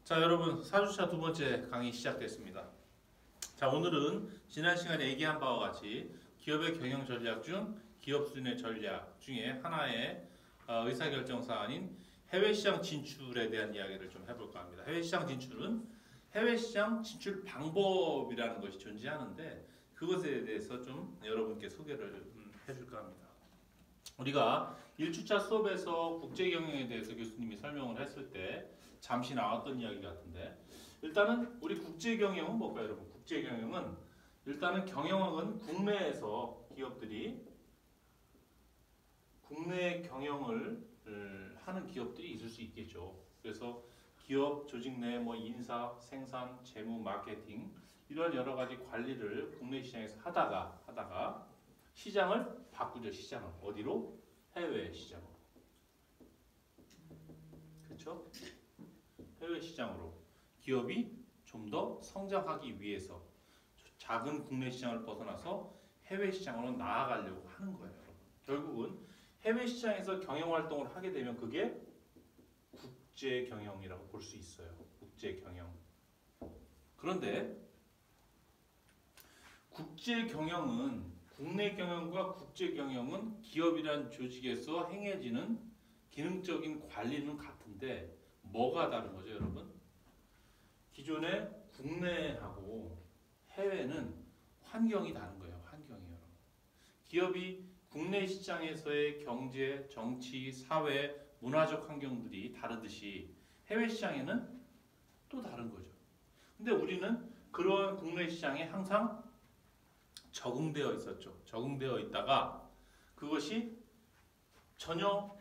자, 여러분 4주차 두 번째 강의 시작됐습니다. 자, 오늘은 지난 시간에 얘기한 바와 같이 기업의 경영 전략 중 기업 수준의 전략 중에 하나의 의사결정 사안인 해외시장 진출에 대한 이야기를 좀 해볼까 합니다. 해외시장 진출은 해외시장 진출 방법이라는 것이 존재하는데 그것에 대해서 좀 여러분께 소개를 해줄까 합니다. 우리가 1주차 수업에서 국제경영에 대해서 교수님이 설명을 했을 때 잠시 나왔던 이야기 같은데, 일단은 우리 국제경영은 뭘까요, 여러분? 국제경영은 일단은 경영학은 국내에서 기업들이 국내 경영을 하는 기업들이 있을 수 있겠죠. 그래서 기업 조직 내 인사, 생산, 재무, 마케팅 이런 여러 가지 관리를 국내 시장에서 하다가 시장을 바꾸죠. 시장을 어디로? 해외 시장으로. 그렇죠? 해외 시장으로 기업이 좀 더 성장하기 위해서 작은 국내 시장을 벗어나서 해외 시장으로 나아가려고 하는 거예요. 여러분. 결국은 해외 시장에서 경영 활동을 하게 되면 그게 국제 경영이라고 볼 수 있어요. 국제 경영. 그런데 국제 경영은 국내 경영과 국제 경영은 기업이란 조직에서 행해지는 기능적인 관리는 같은데 뭐가 다른 거죠, 여러분? 기존의 국내하고 해외는 환경이 다른 거예요. 환경이 여러분. 기업이 국내 시장에서의 경제, 정치, 사회, 문화적 환경들이 다르듯이 해외 시장에는 또 다른 거죠. 근데 우리는 그러한 국내 시장에 항상 적응되어 있었죠. 적응되어 있다가 그것이 전혀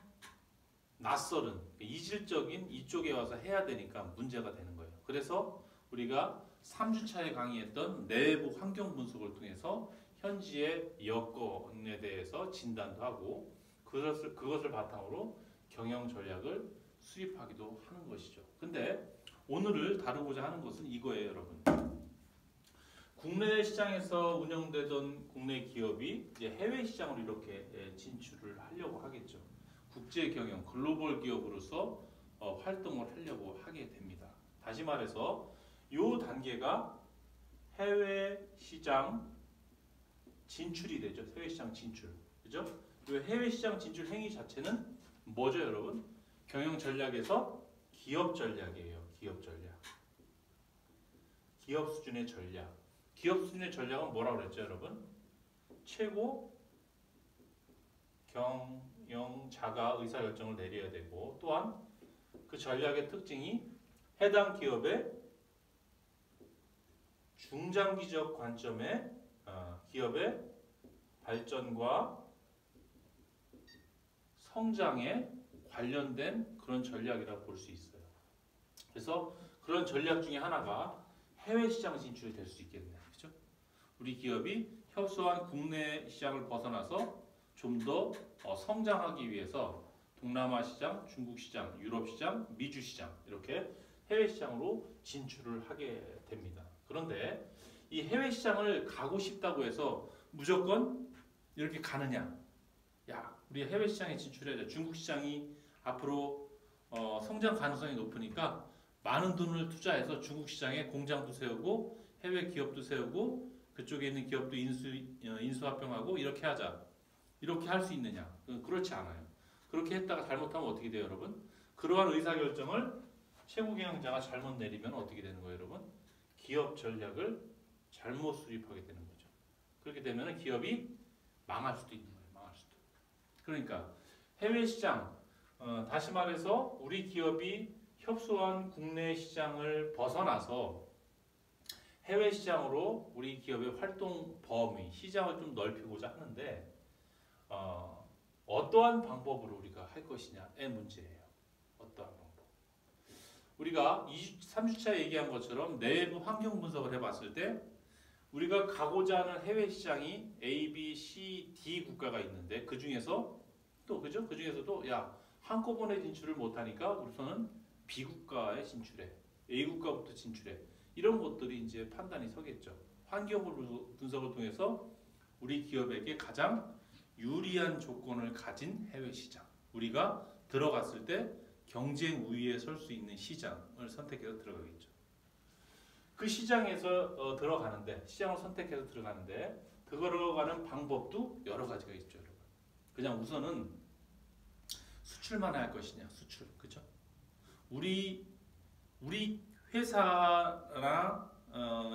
낯설은 이질적인 이쪽에 와서 해야 되니까 문제가 되는 거예요. 그래서 우리가 3주차에 강의했던 내부 환경 분석을 통해서 현지의 여건에 대해서 진단도 하고 그것을 바탕으로 경영 전략을 수립하기도 하는 것이죠. 근데 오늘을 다루고자 하는 것은 이거예요, 여러분. 국내 시장에서 운영되던 국내 기업이 이제 해외 시장으로 이렇게 진출을 하려고 하겠죠. 국제 경영, 글로벌 기업으로서 활동을 하려고 하게 됩니다. 다시 말해서 이 단계가 해외 시장 진출이 되죠. 해외 시장 진출. 그죠? 이 해외 시장 진출 행위 자체는 뭐죠, 여러분? 경영 전략에서 기업 전략이에요. 기업 전략. 기업 수준의 전략. 기업 수준의 전략은 뭐라고 그랬죠, 여러분? 최고 경영자가 의사결정을 내려야 되고 또한 그 전략의 특징이 해당 기업의 중장기적 관점의 기업의 발전과 성장에 관련된 그런 전략이라고 볼 수 있어요. 그래서 그런 전략 중에 하나가 해외 시장 진출이 될 수 있겠네요. 그렇죠? 우리 기업이 협소한 국내 시장을 벗어나서 좀 더 성장하기 위해서 동남아 시장, 중국 시장, 유럽 시장, 미주 시장 이렇게 해외 시장으로 진출을 하게 됩니다. 그런데 이 해외 시장을 가고 싶다고 해서 무조건 이렇게 가느냐? 야, 우리 해외 시장에 진출해야 돼. 중국 시장이 앞으로 성장 가능성이 높으니까 많은 돈을 투자해서 중국 시장에 공장도 세우고 해외 기업도 세우고 그쪽에 있는 기업도 인수합병하고 이렇게 하자. 이렇게 할 수 있느냐? 그렇지 않아요. 그렇게 했다가 잘못하면 어떻게 돼요, 여러분? 그러한 의사결정을 최고 경영자가 잘못 내리면 어떻게 되는 거예요, 여러분? 기업 전략을 잘못 수립하게 되는 거죠. 그렇게 되면 기업이 망할 수도 있는 거예요. 망할 수도. 그러니까 해외 시장, 다시 말해서 우리 기업이 협소한 국내 시장을 벗어나서 해외 시장으로 우리 기업의 활동 범위, 시장을 좀 넓히고자 하는데 어떠한 방법으로 우리가 할 것이냐의 문제예요. 어떠한 방법. 우리가 3주차에 얘기한 것처럼 내부 환경 분석을 해봤을 때 우리가 가고자 하는 해외 시장이 A, B, C, D 국가가 있는데 그 중에서 또 그죠? 그 중에서도 야 한꺼번에 진출을 못하니까 우선은 B 국가에 진출해, A 국가부터 진출해 이런 것들이 이제 판단이 서겠죠. 환경 분석을 통해서 우리 기업에게 가장 유리한 조건을 가진 해외 시장, 우리가 들어갔을 때 경쟁 우위에 설 수 있는 시장을 선택해서 들어가겠죠. 그 시장에서 들어가는데 시장을 선택해서 들어가는데 들어가는 방법도 여러 가지가 있죠, 여러분. 그냥 우선은 수출만 할 것이냐, 수출, 그죠? 우리 회사나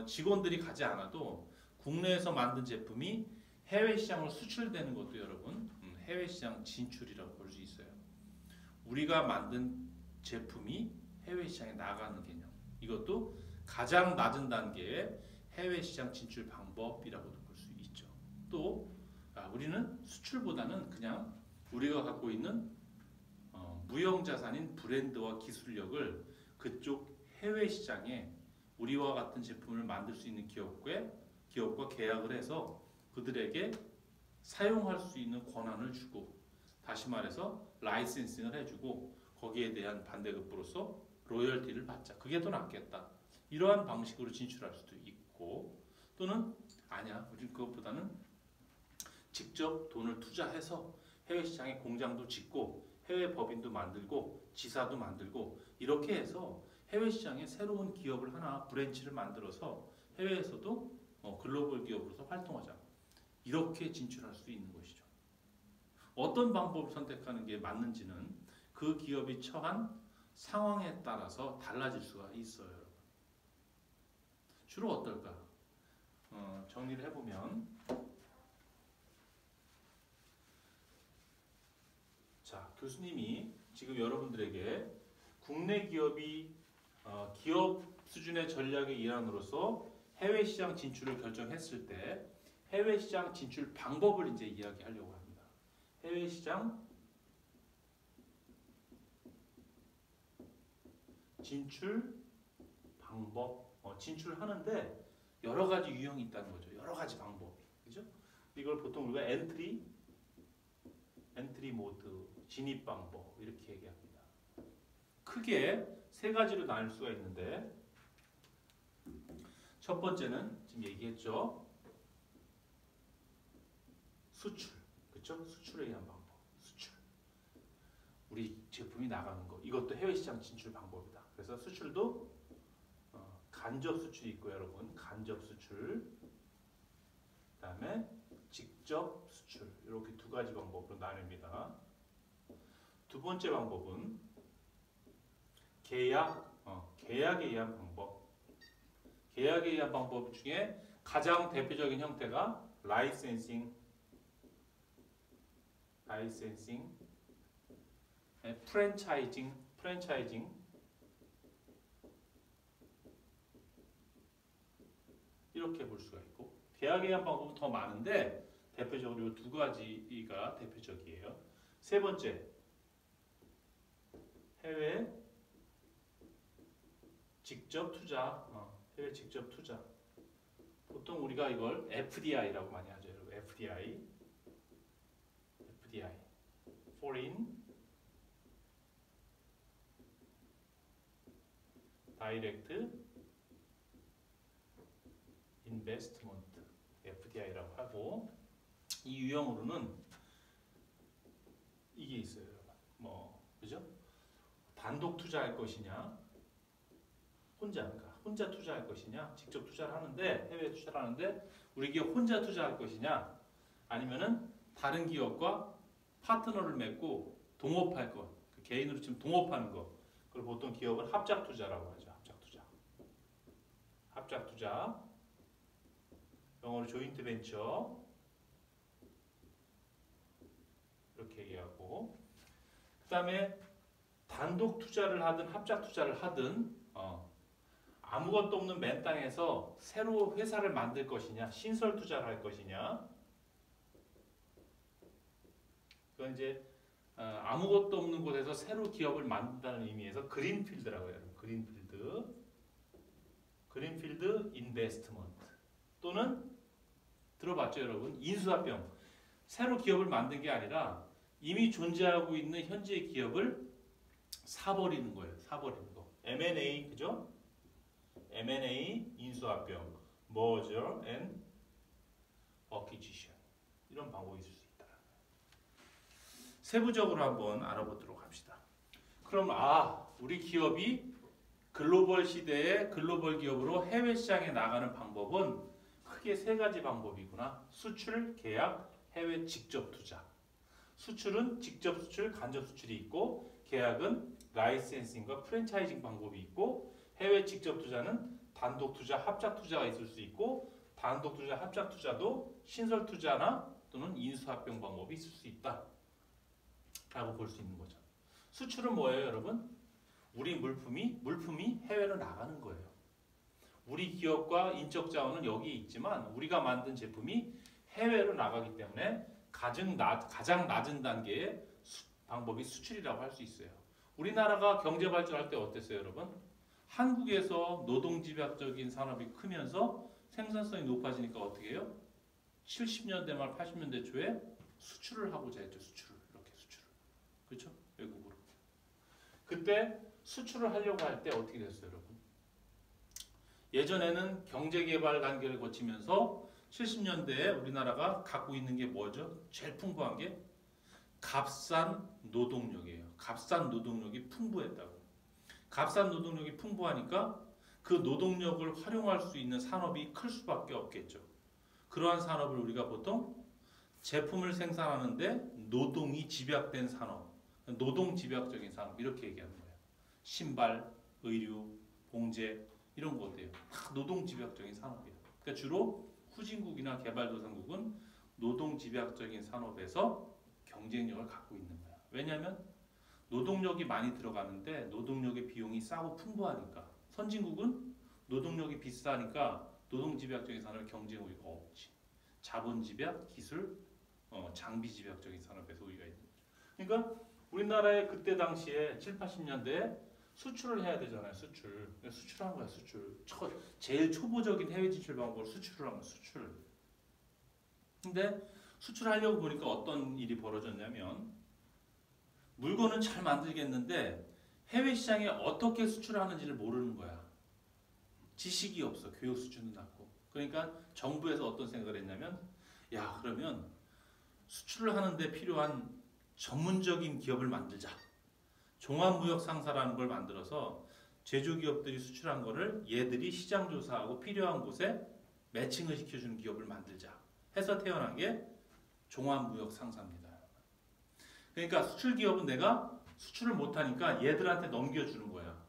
직원들이 가지 않아도 국내에서 만든 제품이 해외 시장으로 수출되는 것도 여러분 해외 시장 진출이라고 볼 수 있어요. 우리가 만든 제품이 해외 시장에 나가는 개념. 이것도 가장 낮은 단계의 해외 시장 진출 방법이라고도 볼 수 있죠. 또 우리는 수출보다는 그냥 우리가 갖고 있는 무형 자산인 브랜드와 기술력을 그쪽 해외 시장에 우리와 같은 제품을 만들 수 있는 기업과 계약을 해서 그들에게 사용할 수 있는 권한을 주고, 다시 말해서 라이센싱을 해주고 거기에 대한 반대급부로서 로열티를 받자. 그게 더 낫겠다. 이러한 방식으로 진출할 수도 있고, 또는 아니야, 우리 그것보다는 직접 돈을 투자해서 해외 시장에 공장도 짓고 해외 법인도 만들고 지사도 만들고 이렇게 해서 해외 시장에 새로운 기업을 하나 브랜치를 만들어서 해외에서도 글로벌 기업으로서 활동하자. 이렇게 진출할 수 있는 것이죠. 어떤 방법을 선택하는 게 맞는지는 그 기업이 처한 상황에 따라서 달라질 수가 있어요, 여러분. 주로 어떨까? 정리를 해보면, 자, 교수님이 지금 여러분들에게 국내 기업이 기업 수준의 전략의 일환으로서 해외 시장 진출을 결정했을 때 해외 시장 진출 방법을 이제 이야기하려고 합니다. 해외 시장 진출 방법, 진출하는데 여러 가지 유형이 있다는 거죠. 여러 가지 방법이, 그죠? 이걸 보통 우리가 엔트리 모드, 진입 방법 이렇게 얘기합니다. 크게 세 가지로 나눌 수가 있는데, 첫 번째는 지금 얘기했죠. 수출, 그렇죠? 수출에 의한 방법, 수출. 우리 제품이 나가는 거, 이것도 해외 시장 진출 방법이다. 그래서 수출도 간접 수출이 있고, 여러분, 간접 수출, 그다음에 직접 수출, 이렇게 두 가지 방법으로 나뉩니다. 두 번째 방법은 계약에 의한 방법. 계약에 의한 방법 중에 가장 대표적인 형태가 라이센싱, 프랜차이징 이렇게 볼 수가 있고, 계약에 의한 방법은 더 많은데 대표적으로 이 두 가지가 대표적이에요. 세 번째, 해외 직접 투자. 해외 직접 투자. 보통 우리가 이걸 FDI라고 많이 하죠. 여러분. FDI, Foreign Direct Investment, FDI라고 하고, 이 유형으로는 이게 있어요, 여러분. 그죠? 단독 투자할 것이냐, 혼자 투자할 것이냐, 직접 투자를 하는데, 해외 투자를 하는데 우리 기업 혼자 투자할 것이냐, 아니면은 다른 기업과 파트너를 맺고 동업할 것, 개인으로 지금 동업하는 것, 그걸 보통 기업은 합작 투자라고 하죠. 합작 투자, 영어로 조인트 벤처 이렇게 얘기하고, 그다음에 단독 투자를 하든 합작 투자를 하든 아무것도 없는 맨 땅에서 새로 회사를 만들 것이냐, 신설 투자를 할 것이냐, 그건 이제 아무것도 없는 곳에서 새로 기업을 만든다는 의미에서 그린필드라고 해요. 그린필드 인베스트먼트, 또는 들어봤죠, 여러분? 인수합병. 새로 기업을 만든 게 아니라 이미 존재하고 있는 현재의 기업을 사버리는 거예요. 사버리는 거. M&A, 그죠? M&A, 인수합병, Merger and Acquisition, 이런 방법이 있을 수 있다. 세부적으로 한번 알아보도록 합시다. 그럼 우리 기업이 글로벌 시대의 글로벌 기업으로 해외 시장에 나가는 방법은 크게 세 가지 방법이구나. 수출, 계약, 해외 직접 투자. 수출은 직접 수출, 간접 수출이 있고, 계약은 라이센싱과 프랜차이징 방법이 있고, 해외 직접 투자는 단독 투자, 합작 투자가 있을 수 있고, 단독 투자, 합작 투자도 신설 투자나 또는 인수합병 방법이 있을 수 있다 라고 볼 수 있는 거죠. 수출은 뭐예요, 여러분? 우리 물품이 해외로 나가는 거예요. 우리 기업과 인적 자원은 여기 있지만 우리가 만든 제품이 해외로 나가기 때문에 가장 낮은 단계의 방법이 수출이라고 할 수 있어요. 우리나라가 경제 발전할 때 어땠어요, 여러분? 한국에서 노동집약적인 산업이 크면서 생산성이 높아지니까 어떻게 해요? 70년대 말 80년대 초에 수출을 하고자 했죠. 수출을. 그렇죠? 외국으로. 그때 수출을 하려고 할 때 어떻게 됐어요, 여러분? 예전에는 경제개발 단계를 거치면서 70년대에 우리나라가 갖고 있는 게 뭐죠? 제일 풍부한 게 값싼 노동력이에요. 값싼 노동력이 풍부했다고. 값싼 노동력이 풍부하니까 그 노동력을 활용할 수 있는 산업이 클 수밖에 없겠죠. 그러한 산업을 우리가 보통 제품을 생산하는데 노동이 집약된 산업, 노동 집약적인 산업 이렇게 얘기하는 거예요. 신발, 의류, 봉제 이런 것들이에요. 다 노동 집약적인 산업이에요. 그러니까 주로 후진국이나 개발도상국은 노동 집약적인 산업에서 경쟁력을 갖고 있는 거야. 왜냐하면 노동력이 많이 들어가는데 노동력의 비용이 싸고 풍부하니까. 선진국은 노동력이 비싸니까 노동 집약적인 산업의 경쟁 우위가 없지. 자본 집약, 기술, 장비 집약적인 산업에서 우위가 있는 거죠. 그러니까 우리나라의 그때 당시에 7, 80년대에 수출을 해야 되잖아요. 수출한 거야. 수출. 제일 초보적인 해외 진출 방법을 수출을 한 거야. 수출. 근데 수출하려고 보니까 어떤 일이 벌어졌냐면 물건은 잘 만들겠는데 해외 시장에 어떻게 수출하는지를 모르는 거야. 지식이 없어. 교육 수준도 낮고. 그러니까 정부에서 어떤 생각을 했냐면 그러면 수출을 하는데 필요한 전문적인 기업을 만들자. 종합무역상사라는 걸 만들어서 제조기업들이 수출한 거를 얘들이 시장 조사하고 필요한 곳에 매칭을 시켜주는 기업을 만들자 해서 태어난 게 종합무역상사입니다. 그러니까 수출기업은 내가 수출을 못하니까 얘들한테 넘겨주는 거야.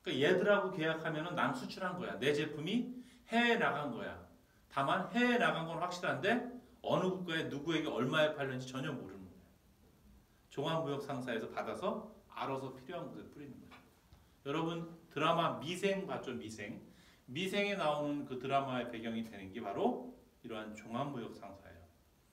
그러니까 얘들하고 계약하면 난 수출한 거야. 내 제품이 해외에 나간 거야. 다만 해외에 나간 건 확실한데 어느 국가에 누구에게 얼마에 팔는지 전혀 모르는 거야. 종합무역상사에서 받아서 알아서 필요한 곳에 뿌리는 거야. 여러분 드라마 미생 봤죠? 미생에 나오는 그 드라마의 배경이 되는 게 바로 이러한 종합무역상사예요.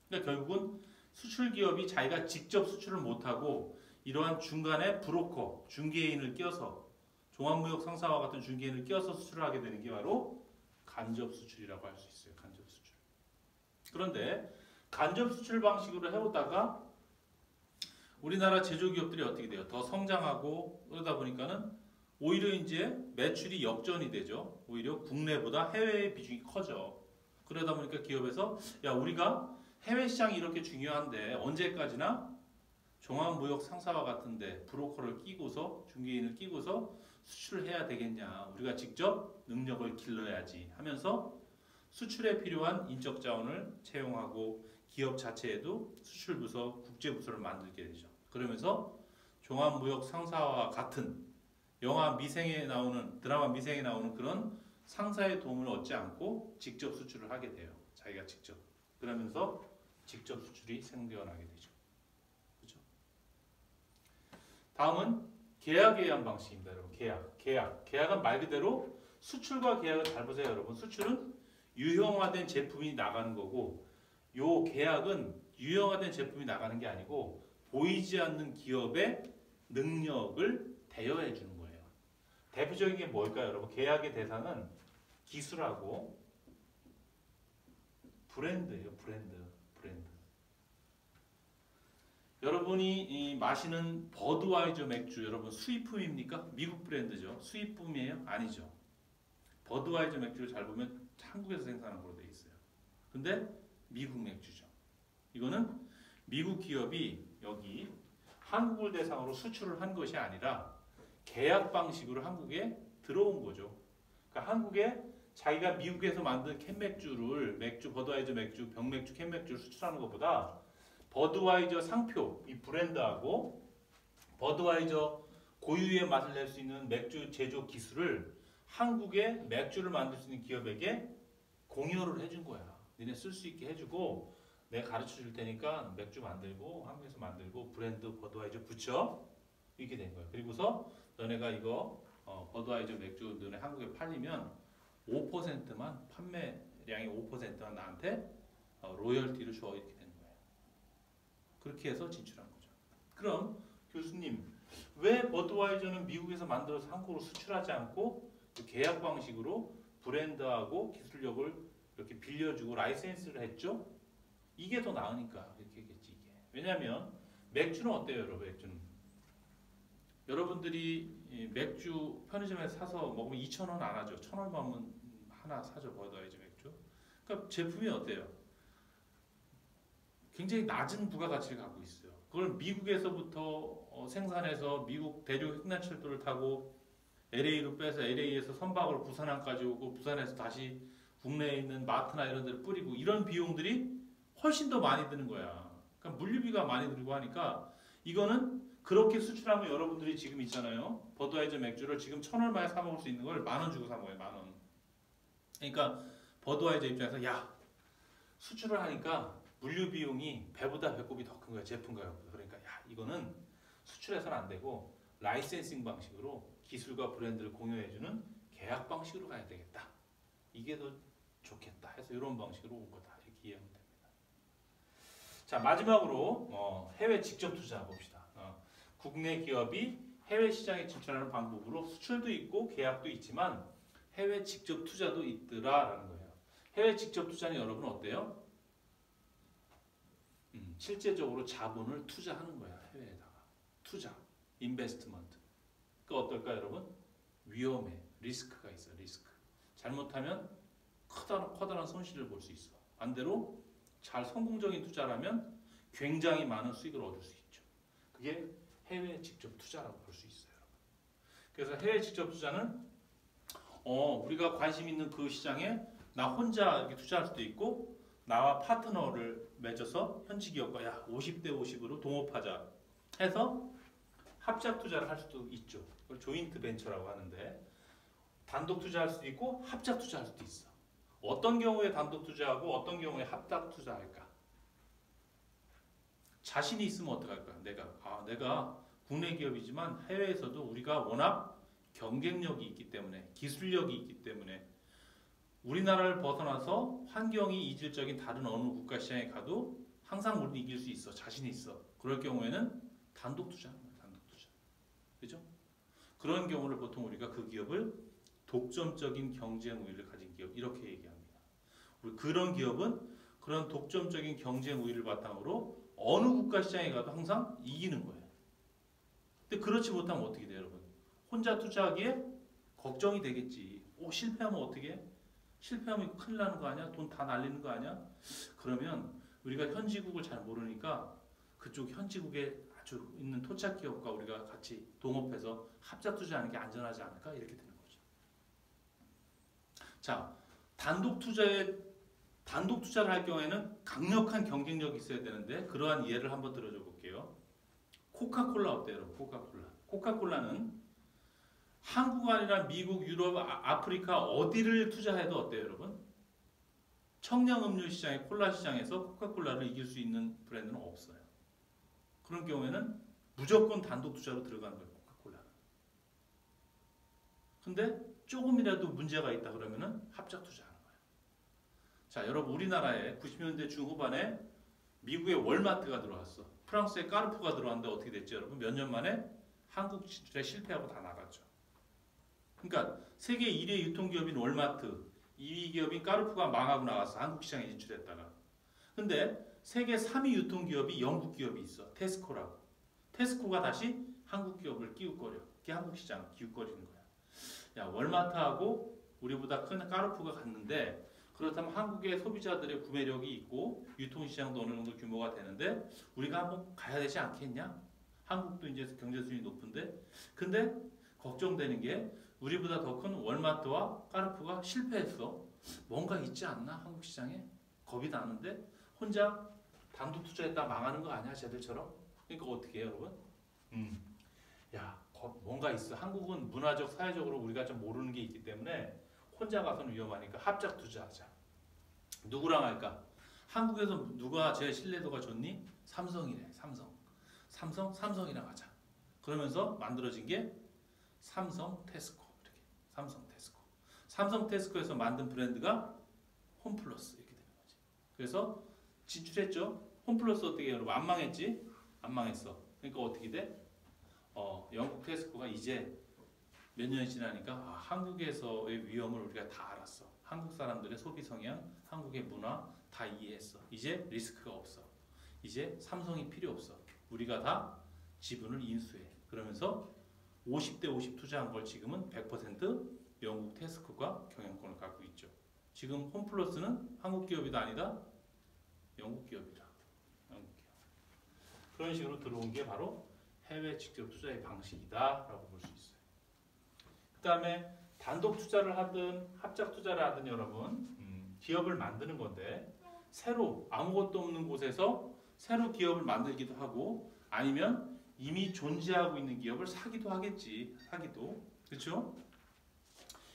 그러니까 결국은 수출기업이 자기가 직접 수출을 못하고 이러한 중간에 브로커, 중개인을 껴서 종합무역상사와 같은 중개인을 껴서 수출을 하게 되는 게 바로 간접수출이라고 할 수 있어요. 간접수출. 그런데 간접수출 방식으로 해오다가 우리나라 제조기업들이 어떻게 돼요? 더 성장하고 그러다 보니까는 오히려 이제 매출이 역전이 되죠. 오히려 국내보다 해외의 비중이 커져. 그러다 보니까 기업에서 우리가 해외 시장이 이렇게 중요한데 언제까지나 종합무역상사와 같은데 브로커를 끼고서 중개인을 끼고서 수출을 해야 되겠냐. 우리가 직접 능력을 길러야지 하면서 수출에 필요한 인적 자원을 채용하고 기업 자체에도 수출부서, 국제부서를 만들게 되죠. 그러면서 종합무역상사와 같은 드라마 미생에 나오는 그런 상사의 도움을 얻지 않고 직접 수출을 하게 돼요. 자기가 직접. 그러면서 직접 수출이 생겨나게 되죠. 그렇죠? 다음은 계약에 의한 방식입니다. 여러분. 계약은 말 그대로 수출과 계약을 잘 보세요. 여러분. 수출은 유형화된 제품이 나가는 거고 요 계약은 유형화된 제품이 나가는 게 아니고 보이지 않는 기업의 능력을 대여해 주는 거예요. 대표적인 게 뭘까요, 여러분? 계약의 대상은 기술하고 브랜드예요. 브랜드. 여러분이 마시는 버드와이저 맥주 여러분 수입품입니까? 미국 브랜드죠. 수입품이에요? 아니죠. 버드와이저 맥주를 잘 보면 한국에서 생산한 걸로 되어 있어요. 근데 미국 맥주죠. 이거는 미국 기업이 여기 한국을 대상으로 수출을 한 것이 아니라 계약 방식으로 한국에 들어온 거죠. 그러니까 한국에 자기가 미국에서 만든 캔맥주를 맥주, 버드와이저 맥주, 병맥주, 캔맥주를 수출하는 것보다 버드와이저 상표, 이 브랜드하고 버드와이저 고유의 맛을 낼 수 있는 맥주 제조 기술을 한국에 맥주를 만들 수 있는 기업에게 공여를 해준 거야. 니네 쓸 수 있게 해주고 내가 가르쳐 줄 테니까 맥주 만들고 한국에서 만들고 브랜드 버드와이저 붙여 이렇게 된 거야. 그리고서 너네가 이거 버드와이저 맥주 너네 한국에 팔리면 5%만 판매량의 5%만 나한테 로열티를 줘 이렇게 된 거예요. 그렇게 해서 진출한 거죠. 그럼 교수님 왜 버드와이저는 미국에서 만들어서 한국으로 수출하지 않고 계약 방식으로 브랜드하고 기술력을 이렇게 빌려주고 라이센스를 했죠? 이게 더 나으니까 이렇게 했겠지 이게. 왜냐하면 맥주는 어때요, 여러분? 맥주는 여러분들이 맥주 편의점에서 사서 먹으면 2,000원 안 하죠. 1,000원 받으면 하나 사죠, 버드와이저 맥주. 그러니까 제품이 어때요? 굉장히 낮은 부가가치를 갖고 있어요. 그걸 미국에서부터 생산해서 미국 대륙 횡단철도를 타고 LA로 빼서 LA에서 선박으로 부산항까지 오고 부산에서 다시 국내에 있는 마트나 이런 데를 뿌리고 이런 비용들이 훨씬 더 많이 드는 거야. 그러니까 물류비가 많이 들고 하니까 이거는 그렇게 수출하면 여러분들이 지금 있잖아요. 버드와이저 맥주를 지금 1,000원만에 사 먹을 수 있는 걸 10,000원 주고 사 먹어요. 10,000원. 그러니까 버드와이저 입장에서 야 수출을 하니까 물류 비용이 배보다 배꼽이 더 큰 거야. 제품 가격보다. 그러니까 야 이거는 수출해서는 안 되고 라이센싱 방식으로 기술과 브랜드를 공유해주는 계약 방식으로 가야 되겠다. 이게 더 좋겠다 해서 이런 방식으로 온 거다. 이렇게 이해하면 됩니다. 자 마지막으로 해외 직접 투자 봅시다. 국내 기업이 해외 시장에 진출하는 방법으로 수출도 있고 계약도 있지만 해외 직접 투자도 있더라라는 거예요. 해외 직접 투자는 여러분 어때요? 실제적으로 자본을 투자하는 거야. 해외에다가 투자, 인베스트먼트. 그 어떨까 여러분? 위험해. 리스크가 있어. 리스크. 잘못하면 커다란 손실을 볼 수 있어. 반대로 잘 성공적인 투자라면 굉장히 많은 수익을 얻을 수 있죠. 그게 해외 직접 투자라고 볼 수 있어요. 그래서 해외 직접 투자는 우리가 관심 있는 그 시장에 나 혼자 이렇게 투자할 수도 있고 나와 파트너를 맺어서 현지 기업과 야 50대 50으로 동업하자 해서 합작 투자를 할 수도 있죠. 그걸 조인트 벤처라고 하는데 단독 투자할 수도 있고 합작 투자할 수도 있어. 어떤 경우에 단독 투자하고 어떤 경우에 합작 투자할까? 자신이 있으면 어떡할까? 내가 국내 기업이지만 해외에서도 우리가 워낙 경쟁력이 있기 때문에 기술력이 있기 때문에 우리나라를 벗어나서 환경이 이질적인 다른 어느 국가 시장에 가도 항상 우리는 이길 수 있어. 자신이 있어. 그럴 경우에는 단독 투자하는 거예요. 단독 투자. 그죠? 그런 경우를 보통 우리가 그 기업을 독점적인 경쟁 우위를 가진 기업 이렇게 얘기합니다. 우리 그런 기업은 그런 독점적인 경쟁 우위를 바탕으로 어느 국가 시장에 가도 항상 이기는 거예요. 근데 그렇지 못하면 어떻게 돼요, 여러분? 혼자 투자하기에 걱정이 되겠지. 실패하면 어떻게 해? 실패하면 큰일 나는 거 아니야? 돈 다 날리는 거 아니야? 그러면 우리가 현지국을 잘 모르니까 그쪽 현지국에 아주 있는 토착 기업과 우리가 같이 동업해서 합작 투자하는 게 안전하지 않을까? 이렇게 되는 거죠. 자, 단독 투자를 할 경우에는 강력한 경쟁력이 있어야 되는데 그러한 예를 한번 들어줘 볼게요. 코카콜라 어때요, 여러분? 코카콜라는 한국 아니라 미국, 유럽, 아프리카 어디를 투자해도 어때요, 여러분? 청량음료 시장의 콜라 시장에서 코카콜라를 이길 수 있는 브랜드는 없어요. 그런 경우에는 무조건 단독 투자로 들어가는 거예요, 코카콜라는. 근데 조금이라도 문제가 있다 그러면은 합작 투자하는 거예요. 자, 여러분 우리나라에 90년대 중후반에 미국의 월마트가 들어왔어. 프랑스의 까르푸가 들어왔는데 어떻게 됐죠, 여러분? 몇 년 만에 한국 진출에 실패하고 다 나갔죠. 그러니까 세계 1위 유통기업인 월마트, 2위 기업인 까르푸가 망하고 나왔어. 한국 시장에 진출했다가. 근데 세계 3위 유통기업이 영국 기업이 있어. 테스코라고. 테스코가 다시 한국 기업을 끼우거려. 그게 한국 시장 기웃거리는 거야. 야, 월마트하고 우리보다 큰 까르푸가 갔는데 그렇다면 한국의 소비자들의 구매력이 있고 유통시장도 어느 정도 규모가 되는데 우리가 한번 가야 되지 않겠냐? 한국도 이제 경제 수준이 높은데, 근데 걱정되는 게 우리보다 더 큰 월마트와 카르푸가 실패했어. 뭔가 있지 않나 한국 시장에? 겁이 나는데 혼자 단독 투자했다 망하는 거 아니야 쟤들처럼? 그러니까 어떻게 해요 여러분? 야 뭔가 있어. 한국은 문화적 사회적으로 우리가 좀 모르는 게 있기 때문에 혼자 가서는 위험하니까 합작 투자하자. 누구랑 할까? 한국에서 누가 제일 신뢰도가 좋니? 삼성이래. 삼성이랑 하자. 그러면서 만들어진 게 삼성 테스코. 이렇게 삼성 테스코에서 만든 브랜드가 홈플러스 이렇게 되는 거지. 그래서 진출했죠. 홈플러스 어떻게 여러분 안 망했지? 안 망했어. 그러니까 어떻게 돼? 영국 테스코가 이제 몇 년이 지나니까 한국에서의 위험을 우리가 다 알았어. 한국 사람들의 소비 성향, 한국의 문화 다 이해했어. 이제 리스크가 없어. 이제 삼성이 필요 없어. 우리가 다 지분을 인수해. 그러면서 50대 50 투자한 걸 지금은 100% 영국 테스코가 경영권을 갖고 있죠. 지금 홈플러스는 한국 기업이다 아니다? 영국 기업이다. 영국 기업. 그런 식으로 들어온 게 바로 해외 직접 투자의 방식이다라고 볼 수 있어요. 그 다음에 단독 투자를 하든 합작 투자를 하든 여러분 기업을 만드는 건데 새로 아무것도 없는 곳에서 새로 기업을 만들기도 하고 아니면 이미 존재하고 있는 기업을 사기도 하겠지. 그렇죠?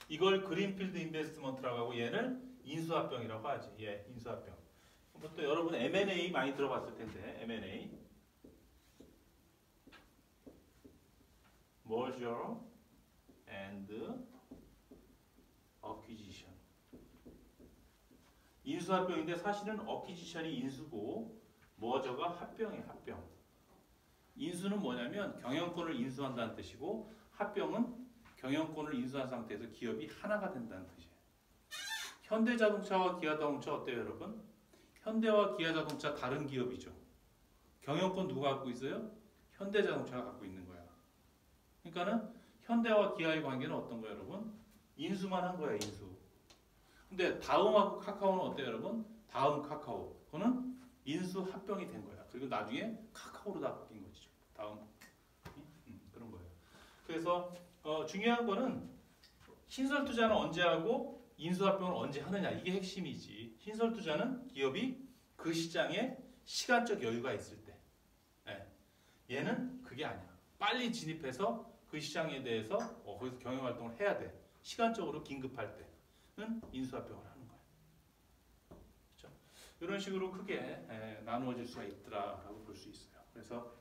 이걸 그린필드 인베스트먼트라고 하고 얘를 인수합병이라고 하지. 인수합병. 또 여러분 M&A 많이 들어봤을 텐데 M&A Merger and Acquisition. 인수합병인데 사실은 Acquisition이 인수고 머저가 합병. 인수는 뭐냐면 경영권을 인수한다는 뜻이고 합병은 경영권을 인수한 상태에서 기업이 하나가 된다는 뜻이에요. 현대자동차와 기아자동차 어때요 여러분? 현대와 기아자동차 다른 기업이죠. 경영권 누가 갖고 있어요? 현대자동차가 갖고 있는 거야. 그러니까는 현대와 기아의 관계는 어떤 거예요 여러분? 인수만 한 거야 인수. 근데 다음하고 카카오는 어때요 여러분? 다음 카카오. 그거는 인수 합병이 된 거야. 그리고 나중에 카카오로 다 바뀐 거죠. 다음 그런 거예요. 그래서 중요한 거는 신설 투자는 언제 하고 인수 합병을 언제 하느냐 이게 핵심이지. 신설 투자는 기업이 그 시장에 시간적 여유가 있을 때. 얘는 그게 아니야. 빨리 진입해서 그 시장에 대해서 거기서 경영 활동을 해야 돼. 시간적으로 긴급할 때는 인수 합병을 하는 거야. 그렇죠? 이런 식으로 크게 나누어질 수가 있더라라고 볼 수 있어요. 그래서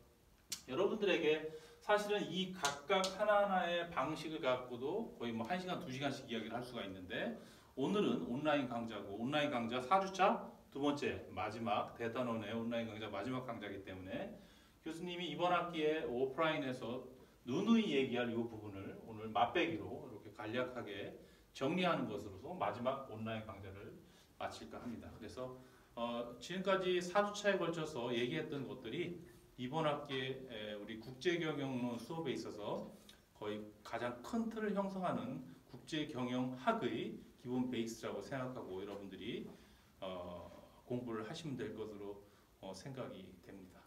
여러분들에게 사실은 이 각각 하나하나의 방식을 갖고도 거의 뭐 1시간, 2시간씩 이야기를 할 수가 있는데 오늘은 온라인 강좌고 온라인 강좌 4주차 두 번째 마지막 대단원의 온라인 강좌 마지막 강좌이기 때문에 교수님이 이번 학기에 오프라인에서 누누이 얘기할 이 부분을 오늘 맛배기로 이렇게 간략하게 정리하는 것으로서 마지막 온라인 강좌를 마칠까 합니다. 그래서 지금까지 4주차에 걸쳐서 얘기했던 것들이 이번 학기에 우리 국제경영론 수업에 있어서 거의 가장 큰 틀을 형성하는 국제경영학의 기본 베이스라고 생각하고 여러분들이 공부를 하시면 될 것으로 생각이 됩니다.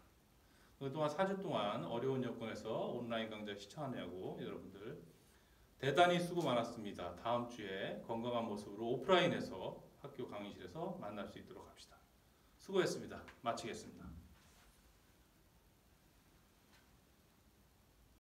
그동안 4주 동안 어려운 여건에서 온라인 강좌 시청하느라고 여러분들 대단히 수고 많았습니다. 다음 주에 건강한 모습으로 오프라인에서 학교 강의실에서 만날 수 있도록 합시다. 수고했습니다. 마치겠습니다.